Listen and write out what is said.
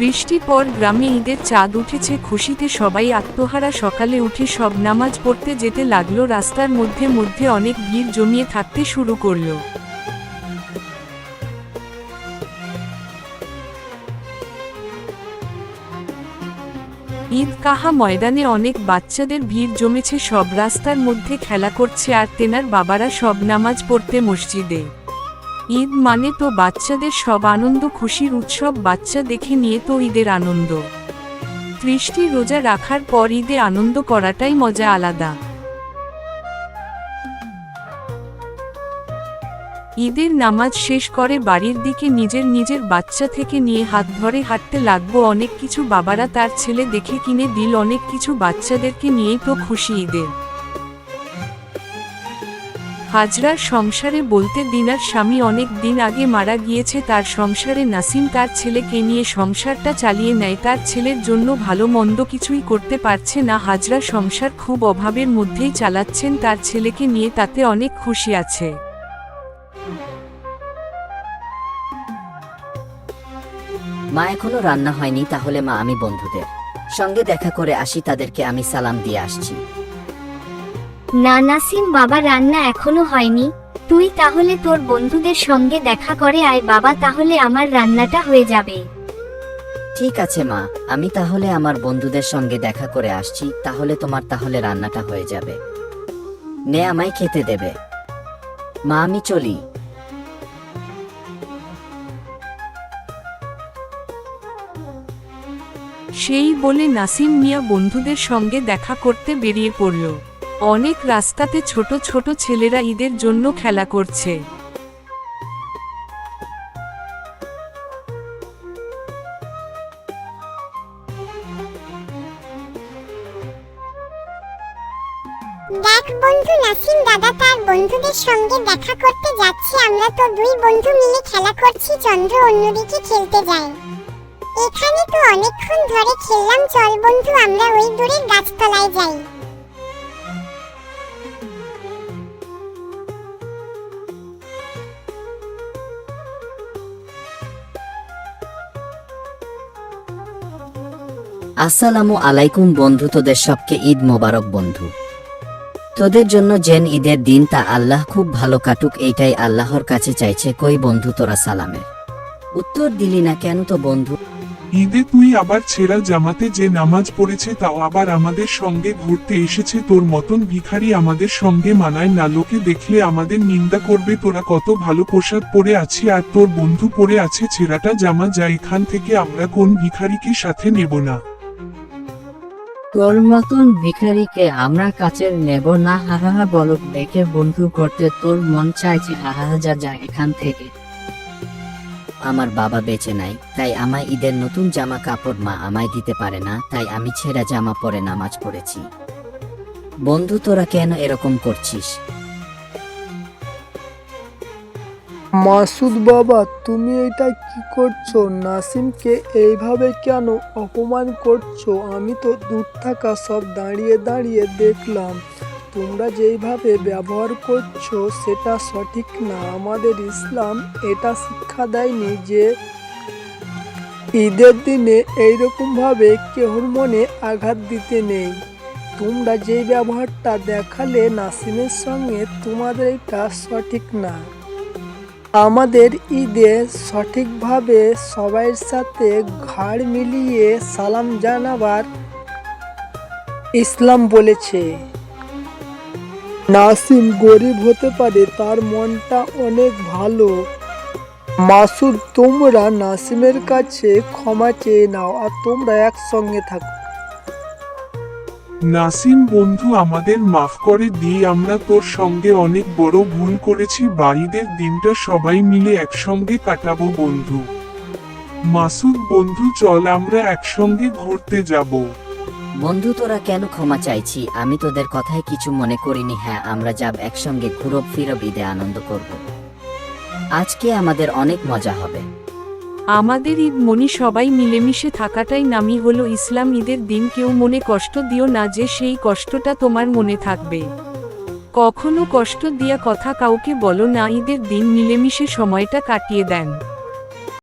বৃষ্টি পর গ্রামে ঈদের চাঁদ উঠেছে খুশিতে সবাই আত্মহারা। সকালে উঠে সব নামাজ পড়তে যেতে লাগলো। রাস্তার মধ্যে মধ্যে অনেক ভিড় জমিয়ে থাকতে শুরু করলো। ঈদগাহ ময়দানে অনেক বাচ্চাদের ভিড় জমেছে। সব রাস্তার মধ্যে খেলা করছে আর তেনার বাবারা সব নামাজ পড়তে মসজিদে। ঈদ মানে তো বাচ্চাদের সব আনন্দ খুশির উৎসব। বাচ্চা দেখে নিয়ে তো ঈদের আনন্দ। 30টি রোজা রাখার পর ঈদে আনন্দ করাটাই মজা আলাদা। ঈদের নামাজ শেষ করে বাড়ির দিকে নিজের বাচ্চা থেকে নিয়ে হাত ধরে হাঁটতে লাগবো। অনেক কিছু বাবারা তার ছেলে দেখে কিনে দিল অনেক কিছু। বাচ্চাদেরকে নিয়েই তো খুশি ঈদের। হাজরার সংসারে বলতে দিনার স্বামী অনেক দিন আগে মারা গিয়েছে। তার সংসারে নাসিম তার ছেলেকে নিয়ে সংসারটা চালিয়ে নেয়। তার ছেলের জন্য ভালো মন্দ কিছুই করতে পারছে না। হাজরা সংসার খুব অভাবের মধ্যেই চালাচ্ছেন। তার ছেলেকে নিয়ে তাতে অনেক খুশি আছে। মা এখনো রান্না হয়নি, তাহলে মা আমি বন্ধুদের সঙ্গে দেখা করে আসি, তাদেরকে আমি সালাম দিয়ে আসছি। না নাসিম বাবা, রান্না এখনো হয়নি, তুই তাহলে তোর বন্ধুদের সঙ্গে দেখা করে আয় বাবা, তাহলে আমার রান্নাটা হয়ে যাবে। ঠিক আছে মা, আমি তাহলে আমার বন্ধুদের সঙ্গে দেখা করে আসছি, তাহলে তোমার তাহলে রান্নাটা হয়ে যাবে। নে আমায় খেতে দেবে। মা আমি চলি। সেই বলে নাসিম মিয়া বন্ধুদের সঙ্গে দেখা করতে বেরিয়ে পড়ল। অনেক রাস্তাতে ছোট ছোট ছেলেরা ঈদের জন্য খেলা করছে। দেখ বন্ধু, নাসিম দাদা তার বন্ধুদের সঙ্গে দেখা করতে যাচ্ছে। আমরা তো দুই বন্ধু মিলে খেলা করছি। চন্দ্র অন্যদিকে খেলতে যায়। এখানে তো অনেকক্ষণ ধরে খেললাম, চল বন্ধু আমরা ওই দূরের গাছতলায় যাই। আসসালামু আলাইকুম বন্ধু, তোদের সবকে ঈদ মোবারক বন্ধু। তোদের জন্য যেন ঈদের দিন তা আল্লাহ খুব ভালো কাটুক, এইটাই আল্লাহর কাছে চাইছে। কই বন্ধু তোরা সালামের উত্তর দিলি না কেন তো বন্ধু? ঈদে তুই আবার ছেঁড়া জামাতে যে নামাজ পড়েছে, তাও আবার আমাদের সঙ্গে ঘুরতে এসেছে। তোর মতন ভিখারি আমাদের সঙ্গে মানায় না, লোকে দেখলে আমাদের নিন্দা করবে। তোরা কত ভালো পোশাক পরে আছি আর তোর বন্ধু পরে আছে ছেঁড়াটা জামা, যা এখান থেকে আমরা কোন ভিখারিকে সাথে নেব না। তোর মতন ভিখারিকে আমরা কাছে নেব না। হাহা বলক দেখে বন্ধু করতে তোর মন চাইছে, হাহা যা যা এখান থেকে। আমার বাবা বেঁচে নাই, তাই আমায় ঈদের নতুন জামা কাপড় মা আমায় দিতে পারে না, তাই আমি ছেঁড়া জামা পরে নামাজ পড়েছি। বন্ধু তোরা কেন এরকম করছিস? মাসুদ বাবা, তুমি এটা কি করছো? নাসিমকে এইভাবে কেন অপমান করছো? আমি তো দূর থাকা সব দাঁড়িয়ে দাঁড়িয়ে দেখলাম। তোমরা যেইভাবে ব্যবহার করছো সেটা সঠিক না। আমাদের ইসলাম এটা শিক্ষা দেয়নি যে ঈদের দিনে এইরকমভাবে কেউর মনে আঘাত দিতে নেই। তোমরা যেই ব্যবহারটা দেখালে নাসিমের সঙ্গে, তোমাদের এটা সঠিক না। আমাদের ঈদে সঠিকভাবে সবার সাথে ঘাড় মিলিয়ে সালাম জানাবার ইসলাম বলেছে। নাসিম গরিব হতে পারে, তার মনটা অনেক ভালো। মাসুদ, তোমরা নাসিমের কাছে ক্ষমা চেয়ে নাও আর তোমরা একসঙ্গে থাকো। নাসিম বন্ধু, আমাদের মাফ করে দিয়ে, আমরা তোর সঙ্গে অনেক বড় ভুল করেছি। ঈদের দিনটা সবাই মিলে একসঙ্গে কাটাবো বন্ধু। মাসুদ বন্ধু, চল আমরা একসঙ্গে ঘুরতে যাব। বন্ধু তোরা কেন ক্ষমা চাইছি? আমি তোদের কথায় কিছু মনে করিনি। হ্যাঁ, আমরা যাব একসঙ্গে, ঘুরব ফিরব, ঈদে আনন্দ করব। আজকে আমাদের অনেক মজা হবে। আমাদের ঈদ মনি সবাই মিলেমিশে থাকাটাই নামই হলো ইসলাম। ঈদের দিন কেউ মনে কষ্ট দিও না, যে সেই কষ্টটা তোমার মনে থাকবে। কখনো কষ্ট দিয়া কথা কাউকে বলো না। ঈদের দিন মিলেমিশে সময়টা কাটিয়ে দেন।